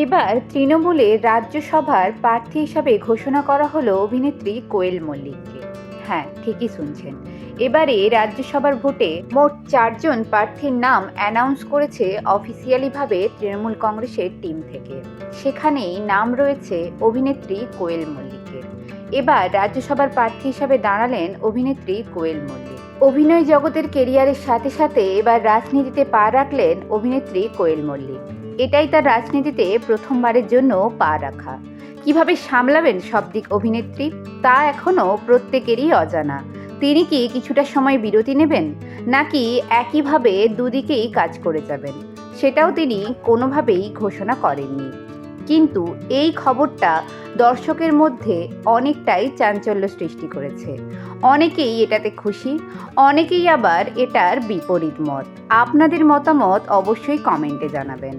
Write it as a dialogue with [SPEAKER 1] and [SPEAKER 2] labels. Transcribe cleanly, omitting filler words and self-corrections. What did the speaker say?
[SPEAKER 1] এবার তৃণমূলে রাজ্যসভার প্রার্থী হিসাবে ঘোষণা করা হলো অভিনেত্রী কোয়েল মল্লিককে। হ্যাঁ, ঠিকই শুনছেন। এবারে রাজ্যসভার ভোটে মোট 4 জন প্রার্থীর নাম অ্যানাউন্স করেছে অফিসিয়ালিভাবে তৃণমূল কংগ্রেসের টিম থেকে। সেখানেই নাম রয়েছে অভিনেত্রী কোয়েল মল্লিকের। এবার রাজ্যসভার প্রার্থী হিসাবে দাঁড়ালেন অভিনেত্রী কোয়েল মল্লিক। অভিনয় জগতের কেরিয়ারের সাথে সাথে এবার রাজনীতিতে পা রাখলেন অভিনেত্রী কোয়েল মল্লিক। এটাই তার রাজনীতিতে প্রথমবারের জন্য পা রাখা। কিভাবে সামলাবেন সব দিক অভিনেত্রী, তা এখনও প্রত্যেকেরই অজানা। তিনি কি কিছুটা সময় বিরতি নেবেন, নাকি একইভাবে দুদিকেই কাজ করে যাবেন, সেটাও তিনি কোনোভাবেই ঘোষণা করেননি। কিন্তু এই খবরটা দর্শকের মধ্যে অনেকটাই চাঞ্চল্য সৃষ্টি করেছে। অনেকেই এটাতে খুশি, অনেকেই আবার এটার বিপরীত মত। আপনাদের মতামত অবশ্যই কমেন্টে জানাবেন।